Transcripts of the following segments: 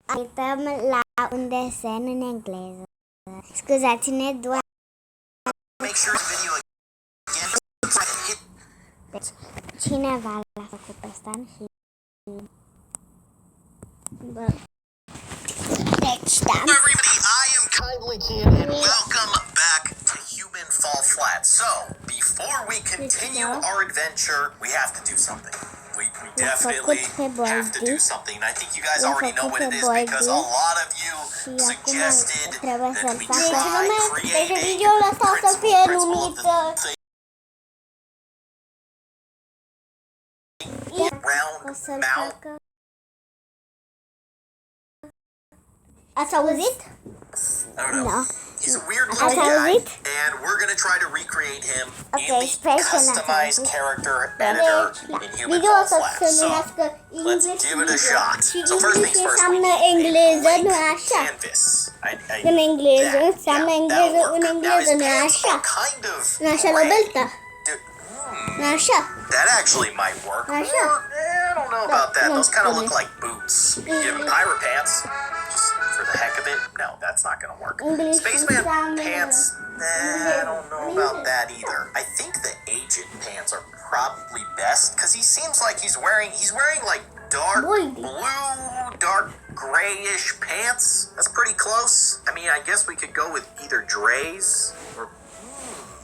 Un dessin in inglese. Scusate, ne due. Make sure the video again. Cine va la făcut asta? Deci, da. Everybody, I am Kindly Ken, and welcome back to Human Fall Flat. So, before we continue our adventure, we have to do something. We definitely have to do something. And I think you guys already know what it is because a lot of you suggested that we try creating round mouth. Ați auzit? I don't know. No. He's a weird looking guy, and we're gonna try to recreate him in the customized character editor in Human Fall Flat. So, let's give it a shot. So first things first, we need a blank canvas. În engleză înseamnă engleză în engleză, nu așa. Nu așa la belta. Nu așa. That actually might work. Așa. I don't know about that. Those kind of look like boots. You give him pirate pants, just for the heck of it. No, that's not gonna work. Spaceman pants, I don't know about that either. I think the agent pants are probably best because he seems like he's wearing like dark blue, dark grayish pants. That's pretty close. I mean, I guess we could go with either Dre's or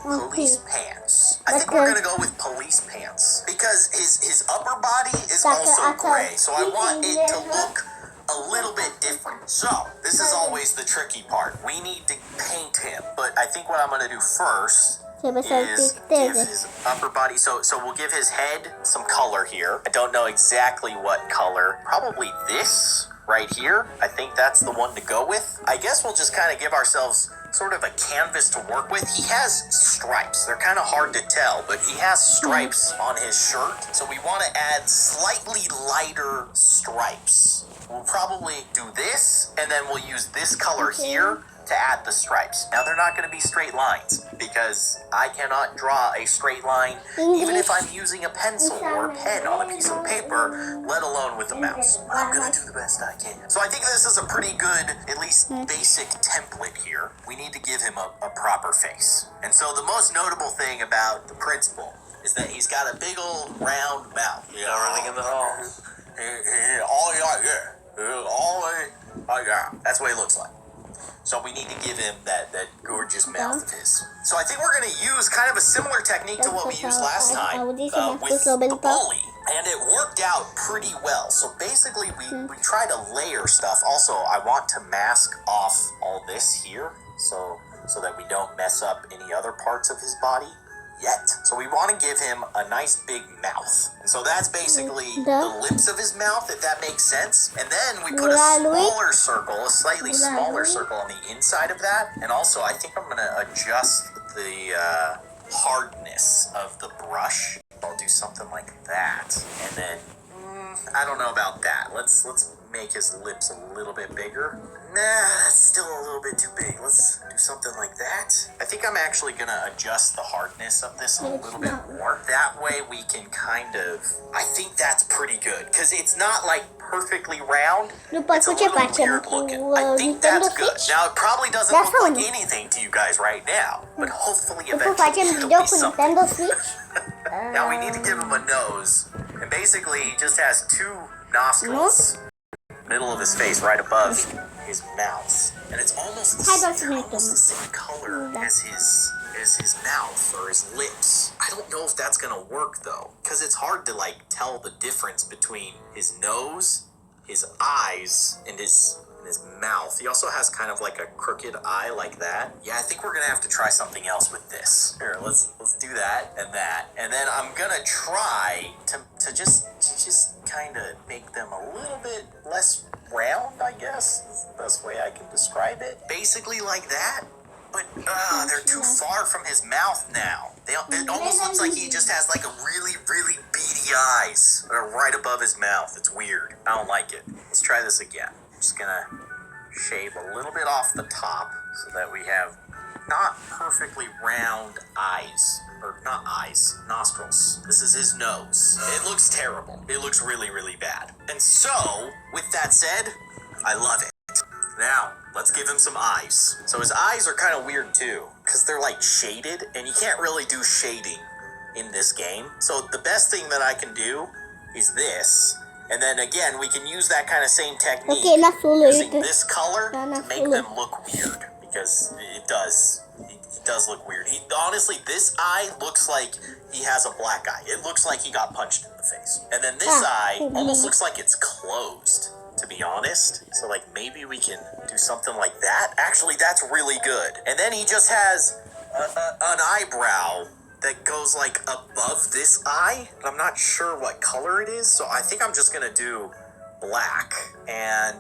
police pants. I think we're gonna go with police pants because his upper body is also gray, so I want it to look a little bit different. So this is always the tricky part. We need to paint him, but I think what I'm gonna do first is give his upper body. So we'll give his head some color here. I don't know exactly what color. Probably this right here. I think that's the one to go with. I guess we'll just kind of give ourselves sort of a canvas to work with. He has stripes. They're kind of hard to tell, but he has stripes on his shirt. So we want to add slightly lighter stripes. We'll probably do this, and then we'll use this color here to add the stripes. Now, they're not going to be straight lines because I cannot draw a straight line even if I'm using a pencil or a pen on a piece of paper, let alone with a mouse. I'm going to do the best I can. So I think this is a pretty good, at least basic template here. We need to give him a proper face. And so the most notable thing about the principal is that he's got a big old round mouth. You know, running in the hall. That's what he looks like. So we need to give him that gorgeous mouth of his. So I think we're going to use kind of a similar technique to what we used last time with the bully. And it worked out pretty well. So basically we try to layer stuff. Also, I want to mask off all this here so that we don't mess up any other parts of his body yet. So we want to give him a nice big mouth. And so that's basically the lips of his mouth, if that makes sense. And then we put a smaller circle, a slightly smaller circle on the inside of that. And also I think I'm going to adjust the hardness of the brush. I'll do something like that. And then I don't know about that. Let's make his lips a little bit bigger. Nah, that's still a little bit too big. Let's do something like that. I think I'm actually gonna adjust the hardness of this a little bit more. That way we can kind of, I think that's pretty good. Because it's not like perfectly round. It's a little weird looking. I think that's good. Now it probably doesn't look like anything to you guys right now. But hopefully eventually it'll be something. Now we need to give him a nose. And basically he just has two nostrils. Middle of his face right above his mouth, and it's almost the same color as his mouth or his lips. I don't know if that's gonna work though, because it's hard to like tell the difference between his nose, his eyes, and his mouth. He also has kind of like a crooked eye like that. Yeah, I think we're gonna have to try something else with this. Here, let's do that, and then I'm gonna try to just kind of make them a little bit less round, I guess is the best way I can describe it. Basically like that, but they're too far from his mouth now. It almost looks like he just has like a really, really beady eyes that are right above his mouth. It's weird. I don't like it. Let's try this again. I'm just gonna shave a little bit off the top so that we have not perfectly round eyes. Or not eyes, nostrils. This is his nose. It looks terrible. It looks really, really bad. And so, with that said, I love it. Now, let's give him some eyes. So his eyes are kind of weird too, because they're like shaded, and you can't really do shading in this game. So the best thing that I can do is this. And then again, we can use that kind of same technique, Okay, using this color to make them look weird, because it does. It does look weird. Honestly, this eye looks like he has a black eye. It looks like he got punched in the face. And then this eye almost looks like it's closed, to be honest. So like maybe we can do something like that. Actually, that's really good. And then he just has an eyebrow that goes like above this eye. I'm not sure what color it is, so I think I'm just gonna do black, and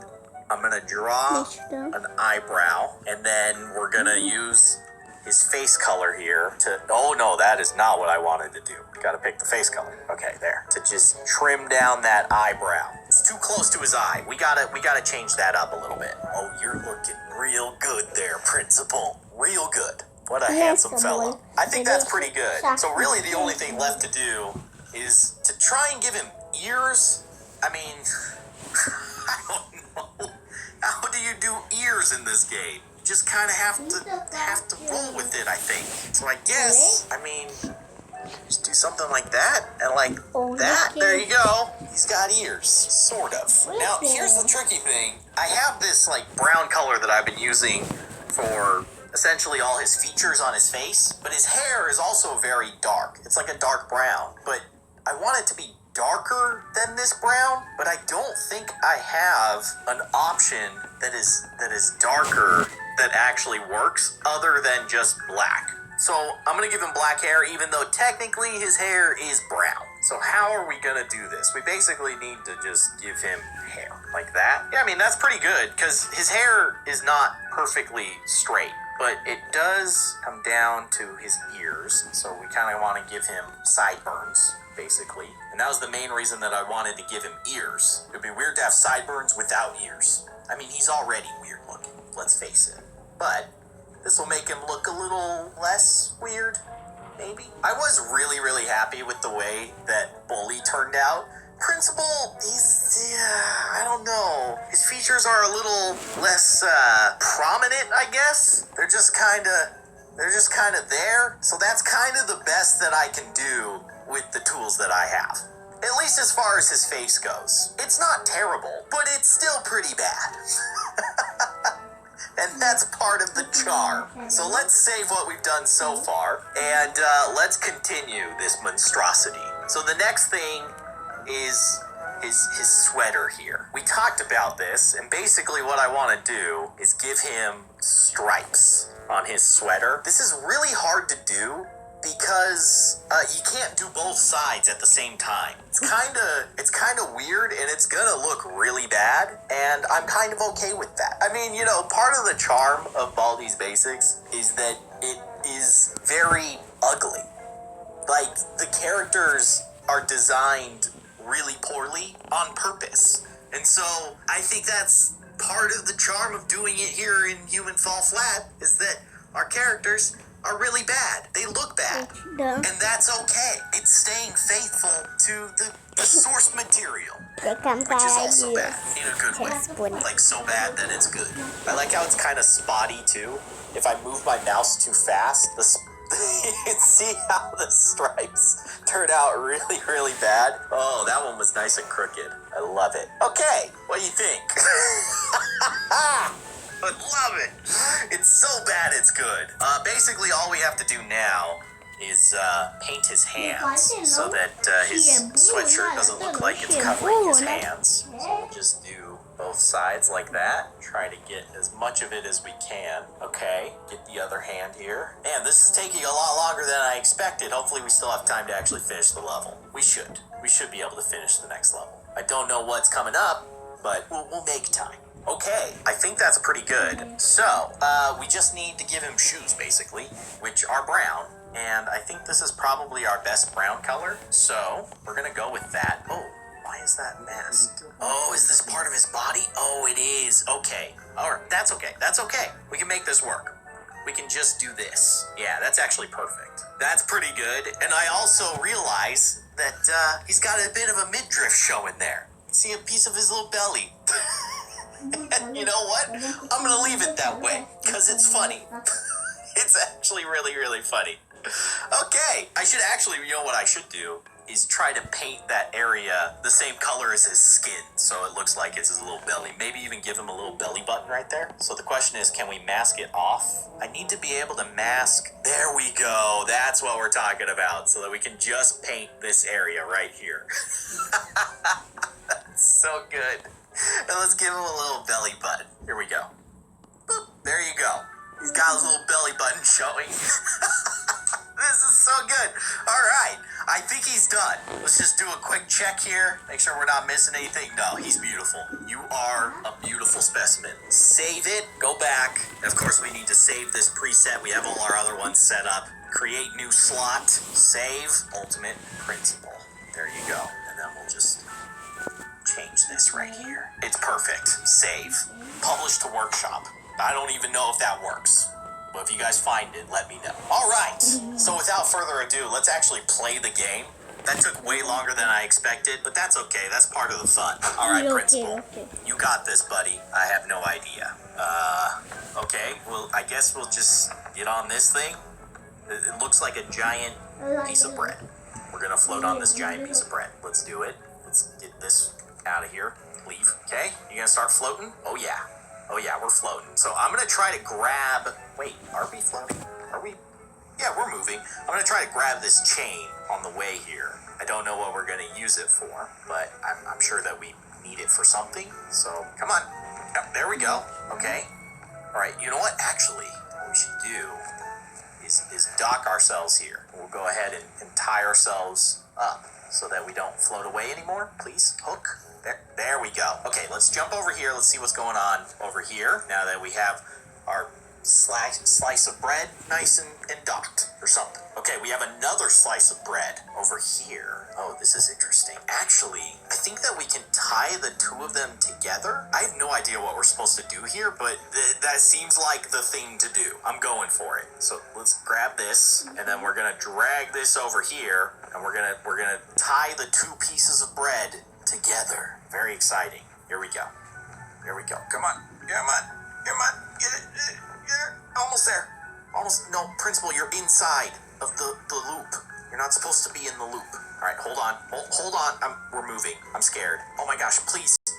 I'm gonna draw an eyebrow, and then we're gonna use his face color here to, oh no, that is not what I wanted to do. Gotta pick the face color. Okay, there. To just trim down that eyebrow. It's too close to his eye. We gotta change that up a little bit. Oh, you're looking real good there, Principal. Real good. What a handsome fella. I think that's pretty good. So really the only thing left to do is to try and give him ears. I mean, I don't know. How do you do ears in this game? You just kind of have to roll with it, I think. So I guess, I mean, just do something like that and like that. There you go. He's got ears, sort of. Now, here's the tricky thing. I have this like brown color that I've been using for essentially all his features on his face, but his hair is also very dark. It's like a dark brown, but I want it to be darker than this brown, but I don't think I have an option that is darker that actually works other than just black. So I'm gonna give him black hair, even though technically his hair is brown. So how are we gonna do this? We basically need to just give him hair like that. Yeah, I mean, that's pretty good, because his hair is not perfectly straight, but it does come down to his ears. So we kind of want to give him sideburns, basically. And that was the main reason that I wanted to give him ears. It would be weird to have sideburns without ears. I mean, he's already weird looking, let's face it. But this will make him look a little less weird, maybe. I was really, really happy with the way that Bully turned out. Principal, I don't know. His features are a little less prominent, I guess. They're just kind of there. So that's kind of the best that I can do with the tools that I have. At least as far as his face goes. It's not terrible, but it's still pretty bad. And that's part of the charm. So let's save what we've done so far, and let's continue this monstrosity. So the next thing is his sweater here. We talked about this, and basically what I want to do is give him stripes on his sweater. This is really hard to do because you can't do both sides at the same time. It's kind of weird, and it's gonna look really bad, and I'm kind of okay with that. I mean, you know, part of the charm of Baldi's Basics is that it is very ugly. Like, the characters are designed really poorly on purpose. And so I think that's part of the charm of doing it here in Human Fall Flat, is that our characters are really bad. They look bad. And that's okay. It's staying faithful to the source material, which is also bad in a good way. Like, so bad that it's good. I like how it's kind of spotty too. If I move my mouse too fast, you can see how the stripes turn out really, really bad. Oh, that one was nice and crooked. I love it. Okay, what do you think? I love it. It's so bad it's good. Basically, all we have to do now is paint his hands so that his sweatshirt doesn't look like it's covering his hands. So we'll just do both sides like that. Try to get as much of it as we can. Okay, get the other hand here. Man, this is taking a lot longer than I expected. Hopefully we still have time to actually finish the level. We should. We should be able to finish the next level. I don't know what's coming up, but we'll make time. Okay, I think that's pretty good. So, we just need to give him shoes, basically, which are brown. And I think this is probably our best brown color. So, we're gonna go with that. Oh, why is that masked? Oh, is this part of his body? Oh, it is. Okay. Alright, that's okay. That's okay. We can make this work. We can just do this. Yeah, that's actually perfect. That's pretty good. And I also realize that he's got a bit of a midriff showing there. See a piece of his little belly. And you know what? I'm gonna leave it that way, because it's funny. It's actually really, really funny. Okay, I should actually, you know what I should do? Is try to paint that area the same color as his skin, so it looks like it's his little belly. Maybe even give him a little belly button right there. So the question is, can we mask it off? I need to be able to mask. There we go. That's what we're talking about, so that we can just paint this area right here. That's so good. And let's give him a little belly button. Here we go. Boop. There you go. He's got his little belly button showing. This is so good. All right. I think he's done. Let's just do a quick check here. Make sure we're not missing anything. No, he's beautiful. You are a beautiful specimen. Save it. Go back. Of course, we need to save this preset. We have all our other ones set up. Create new slot. Save. Ultimate principle. There you go. And then we'll just change this right here. It's perfect. Save. Publish to workshop. I don't even know if that works. But if you guys find it, let me know. All right. So without further ado, let's actually play the game. That took way longer than I expected, but that's okay. That's part of the fun. All right, Principal. Okay. You got this, buddy. I have no idea. Okay. Well, I guess we'll just get on this thing. It looks like a giant piece of bread. We're going to float on this giant piece of bread. Let's do it. Let's get this out of here. Leave. Okay. You going to start floating? Oh, yeah. Oh yeah, we're floating. So I'm gonna try to grab, wait, are we floating? Are we? Yeah, we're moving. I'm gonna try to grab this chain on the way here. I don't know what we're gonna use it for, but I'm sure that we need it for something. So come on. Yep, there we go. Okay. All right, you know what? Actually, what we should do is dock ourselves here. We'll go ahead and tie ourselves up so that we don't float away anymore. Please, hook. There we go. Okay, let's jump over here. Let's see what's going on over here. Now that we have our slice of bread nice and docked or something. Okay, we have another slice of bread over here. Oh, this is interesting. Actually, I think that we can tie the two of them together. I have no idea what we're supposed to do here, but that seems like the thing to do. I'm going for it. So let's grab this, and then we're gonna drag this over here, and we're gonna tie the two pieces of bread together. Very exciting. Here we go. Here we go. Come on. Come on. Come on. Get it. You're almost there. Almost. No, Principal, you're inside of the loop. You're not supposed to be in the loop. All right, hold on. Hold on. We're moving. I'm scared. Oh my gosh, please.